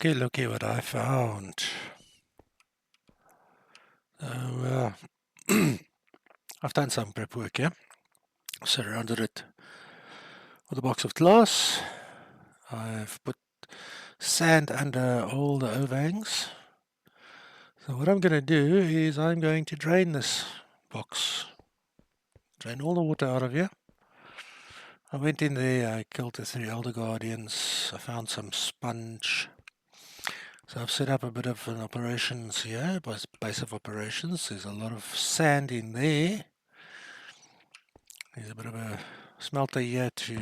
Looky what I found. So, I've done some prep work here. Surrounded it with a box of glass. I've put sand under all the overhangs. So what I'm going to do is I'm going to drain this box. Drain all the water out of here. I went in there, I killed the 3 elder guardians, I found some sponge. So I've set up a bit of an operations here, base of operations. There's a lot of sand in there. There's a bit of a smelter here to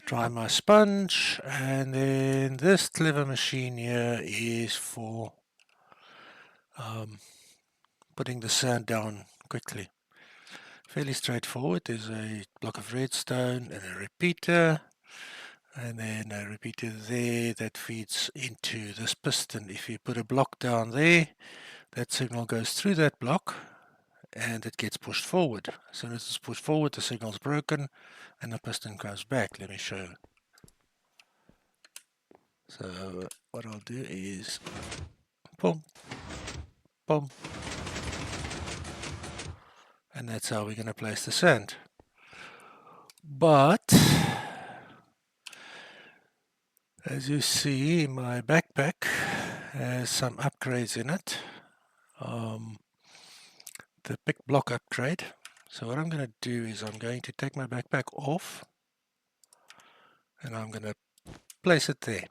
dry my sponge, and then this clever machine here is for putting the sand down quickly. Fairly straightforward. There's a block of redstone and a repeater, and then a repeater there that feeds into this piston. If you put a block down there, that signal goes through that block and it gets pushed forward. As soon as it's pushed forward, the signal's broken and the piston goes back. Let me show you. So what I'll do is boom, boom, and that's how we're going to place the sand. But as you see, my backpack has some upgrades in it. The big block upgrade. So what I'm going to do is I'm going to take my backpack off and I'm going to place it there.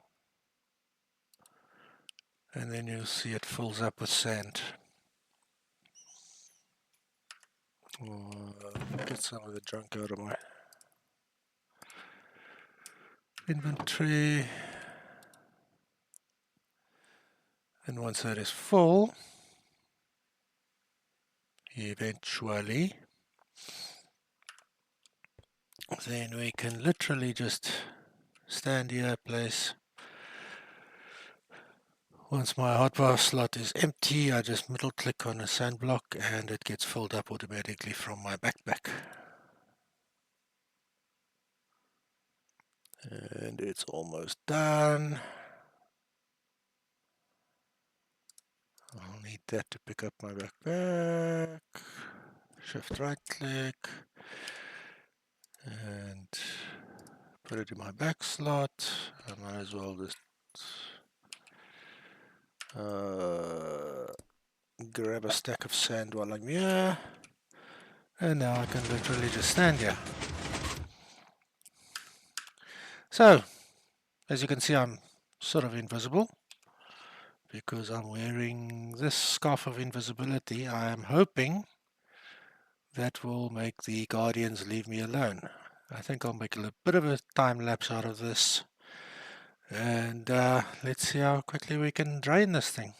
And then you'll see it fills up with sand. Get some of the junk out of my inventory. And once that is full, eventually, then we can literally just stand here, place. Once my hotbar slot is empty, I just middle click on a sand block and it gets filled up automatically from my backpack. And it's almost done. I'll need that to pick up my backpack. Shift right click and put it in my back slot. I might as well just grab a stack of sand while I'm here. And now I can literally just stand here. So, as you can see, I'm sort of invisible because I'm wearing this scarf of invisibility. I am hoping that will make the guardians leave me alone. I think I'll make a bit of a time lapse out of this, and let's see how quickly we can drain this thing.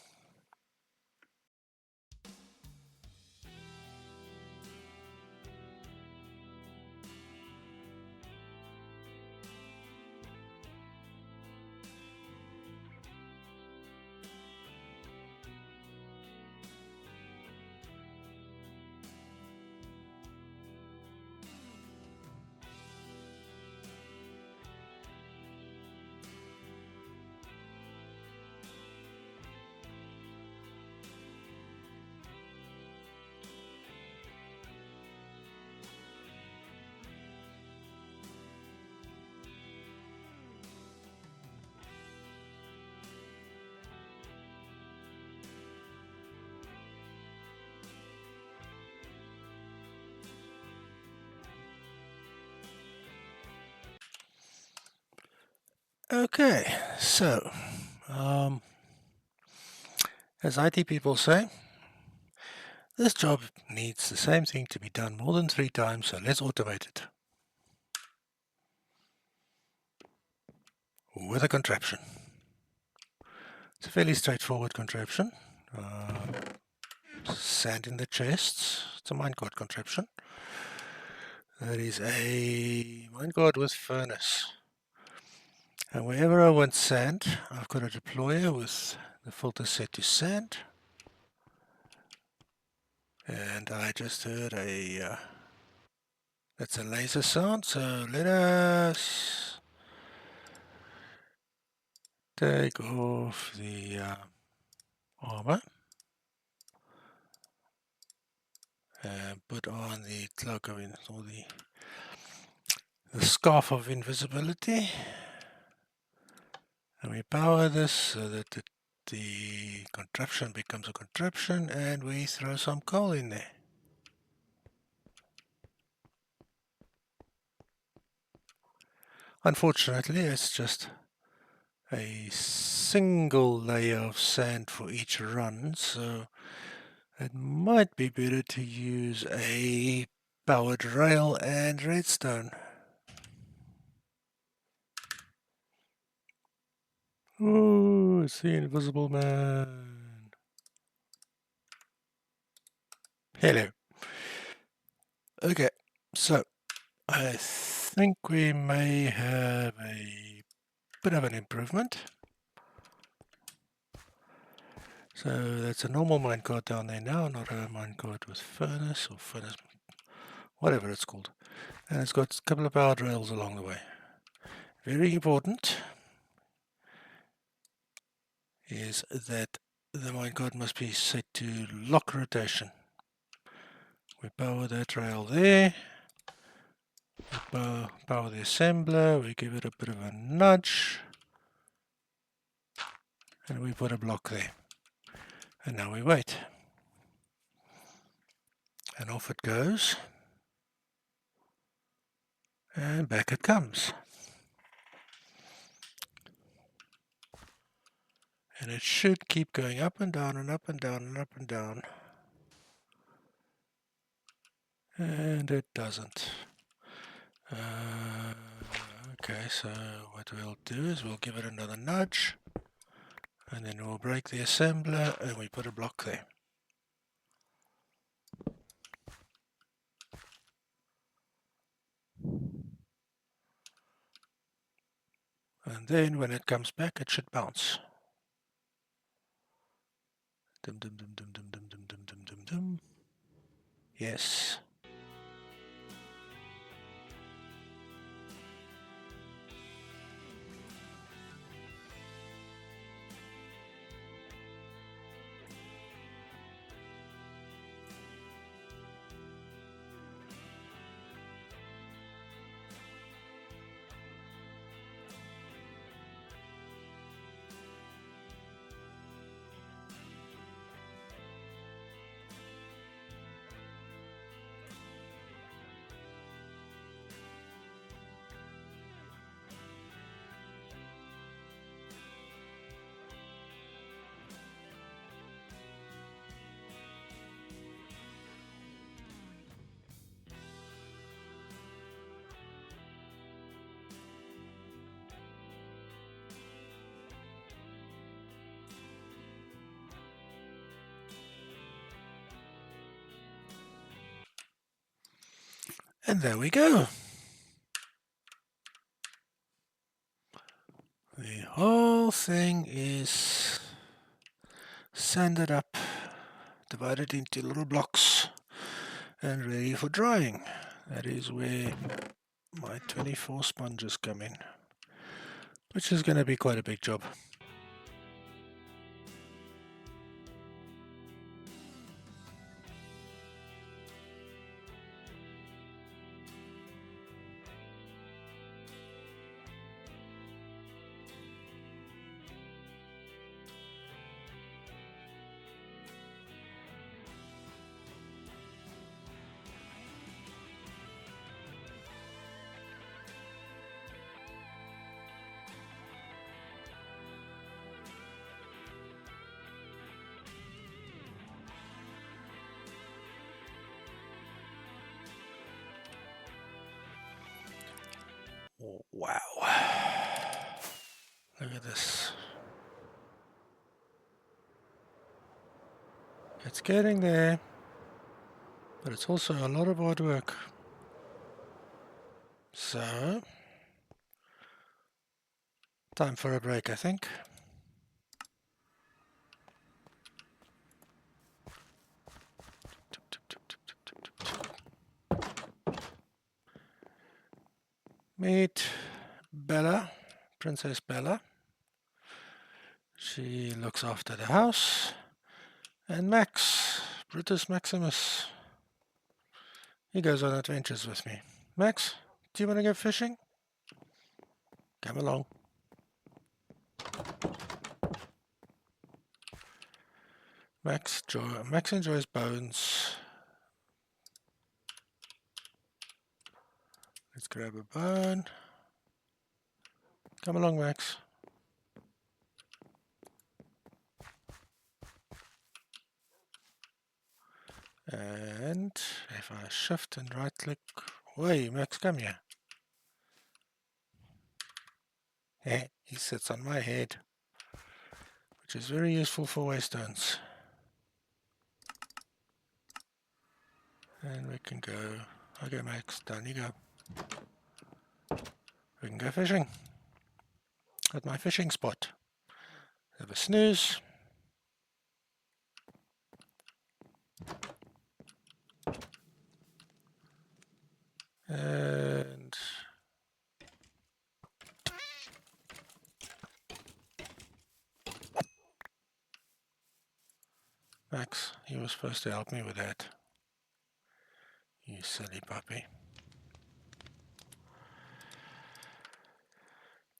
Okay, so as IT people say, this job needs the same thing to be done more than 3 times, so let's automate it with a contraption. It's a fairly straightforward contraption. Sand in the chests. It's a minecart contraption. That is a minecart with furnace. And wherever I want sand, I've got a deployer with the filter set to sand. And I just heard that's a laser sound, so let us take off the armor and put on the cloak of or the scarf of invisibility, and we power this so that the contraption becomes a contraption, and we throw some coal in there. Unfortunately, it's just a single layer of sand for each run, so it might be better to use a powered rail and redstone. Oh, it's the Invisible Man. Hello. Okay, so I think we may have a bit of an improvement. So that's a normal minecart down there now, not a minecart with furnace or furnace, whatever it's called. And it's got a couple of powered rails along the way. Very important is that the minecart must be set to lock rotation. We power that rail there. We power the assembler. We give it a bit of a nudge. And we put a block there. And now we wait. And off it goes. And back it comes. And it should keep going up and down and up and down and up and down. And it doesn't. Okay, so what we'll do is we'll give it another nudge. And then we'll break the assembler and we put a block there. And then when it comes back, it should bounce. Dum dum dum dum dum dum dum dum dum dum. Yes. And there we go. The whole thing is sanded up, divided into little blocks, and ready for drying. That is where my 24 sponges come in, which is going to be quite a big job. Wow. Look at this. It's getting there, but it's also a lot of hard work. So, time for a break, I think. Meet Bella, Princess Bella. She looks after the house. And Max, Brutus Maximus, he goes on adventures with me. Max, do you want to go fishing? Come along. Max enjoys bones. Let's grab a bone. Come along, Max. And if I shift and right click, wait, Max, come here. He sits on my head, which is very useful for waystones. And we can go, okay Max, down you go. We can go fishing at my fishing spot. Have a snooze. And Max, you were supposed to help me with that. You silly puppy.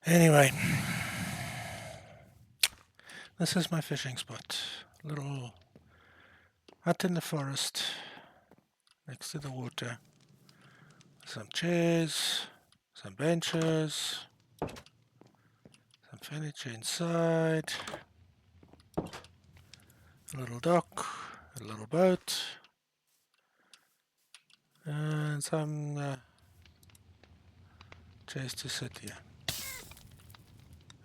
Anyway, this is my fishing spot. Little hut in the forest, next to the water. Some chairs, some benches, some furniture inside, a little dock, a little boat, and some chairs to sit here.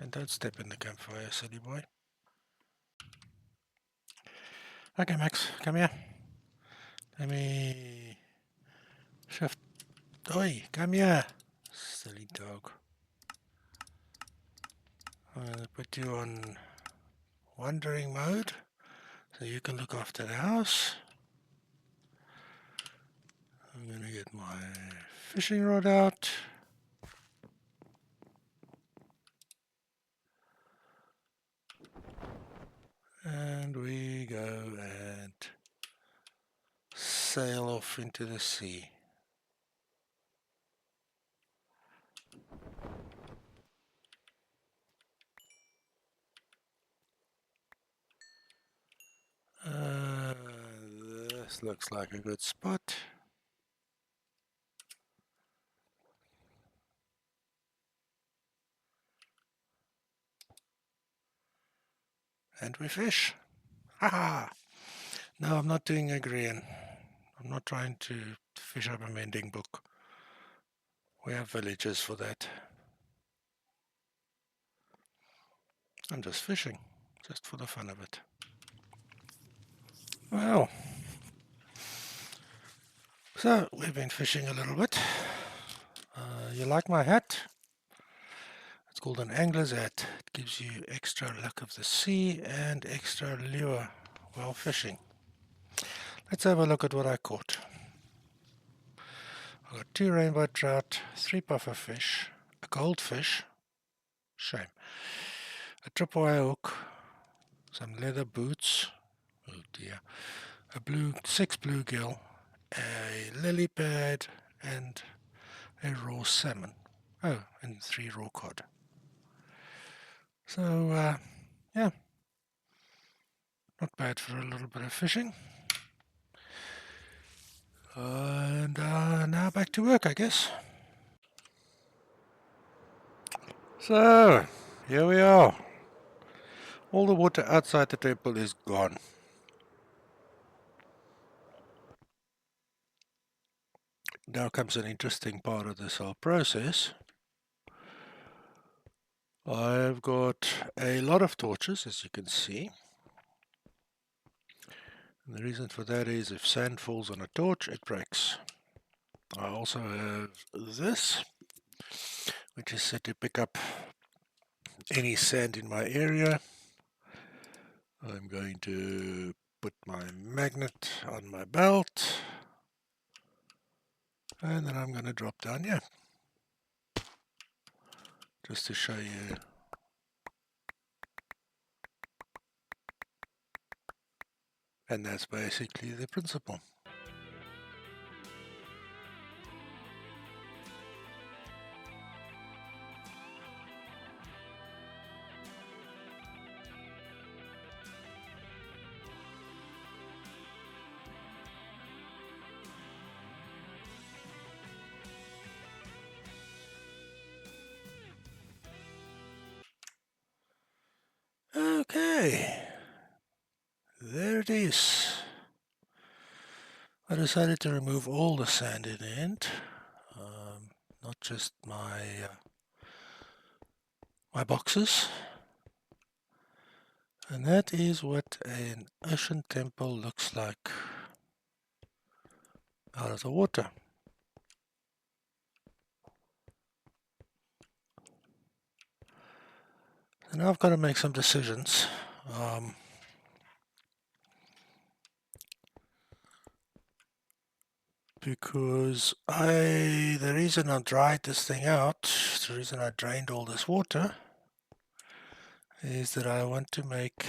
And don't step in the campfire, silly boy. Okay, Max, come here. Let me shift. Oi, come here, silly dog. I'm going to put you on wandering mode so you can look after the house. I'm going to get my fishing rod out. And we go and sail off into the sea. This looks like a good spot. And we fish. Haha! No, I'm not doing agreeing. I'm not trying to fish up a mending book. We have villagers for that. I'm just fishing, just for the fun of it. Well, so we've been fishing a little bit. You like my hat? It's called an angler's hat. It gives you extra luck of the sea and extra lure while fishing. Let's have a look at what I caught. I got 2 rainbow trout, 3 puffer fish, a goldfish, shame, a tripwire hook, some leather boots, oh dear, 6 bluegill, a lily pad, and a raw salmon. Oh, and 3 raw cod. So, yeah, not bad for a little bit of fishing. And now back to work, I guess. So, here we are. All the water outside the temple is gone. Now comes an interesting part of this whole process. I've got a lot of torches, as you can see. And the reason for that is if sand falls on a torch, it breaks. I also have this, which is set to pick up any sand in my area. I'm going to put my magnet on my belt, and then I'm going to drop down here, just to show you And that's basically the principle. Okay, there it is. I decided to remove all the sand in the end, not just my boxes. And that is what an ocean temple looks like out of the water. So now I've got to make some decisions. Because the reason I dried this thing out, the reason I drained all this water, is that I want to make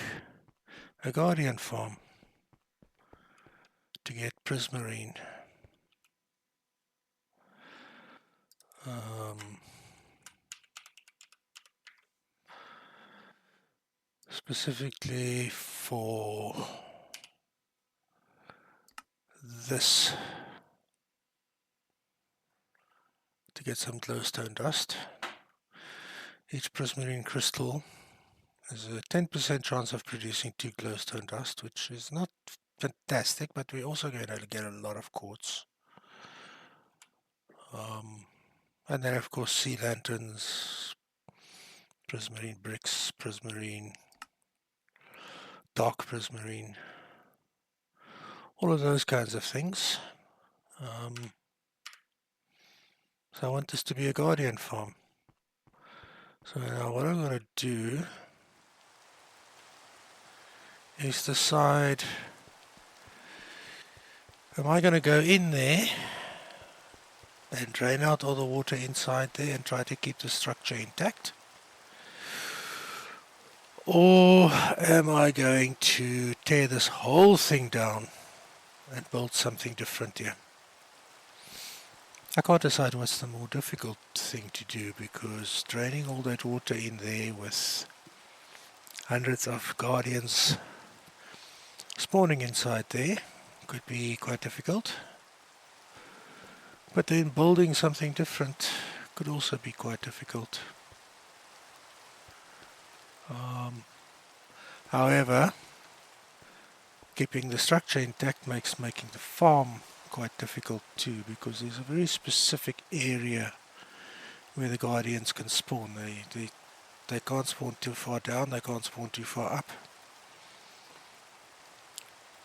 a guardian farm to get prismarine. Specifically for this, to get some glowstone dust. Each prismarine crystal has a 10% chance of producing 2 glowstone dust, which is not fantastic, but we're also going to get a lot of quartz. And then of course sea lanterns, prismarine bricks, prismarine, dark prismarine, all of those kinds of things. So I want this to be a guardian farm. So now what I'm going to do is decide, am I going to go in there and drain out all the water inside there and try to keep the structure intact? Or am I going to tear this whole thing down and build something different here? I can't decide what's the more difficult thing to do, because draining all that water in there with hundreds of guardians spawning inside there could be quite difficult. But then building something different could also be quite difficult. However, keeping the structure intact makes making the farm quite difficult too, because there's a very specific area where the guardians can spawn. They can't spawn too far down, they can't spawn too far up.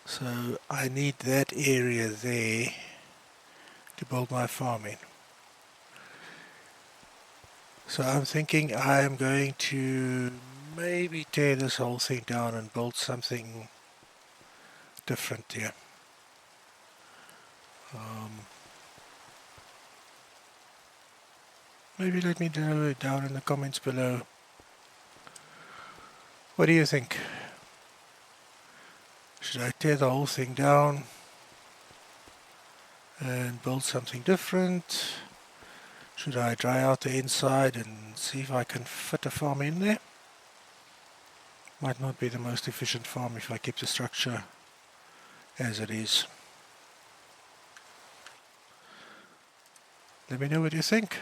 So I need that area there to build my farm in. So I'm thinking I'm going to maybe tear this whole thing down and build something different here. Maybe let me know it down in the comments below. What do you think? Should I tear the whole thing down and build something different? Should I dry out the inside and see if I can fit a farm in there? Might not be the most efficient farm if I keep the structure as it is. Let me know what you think.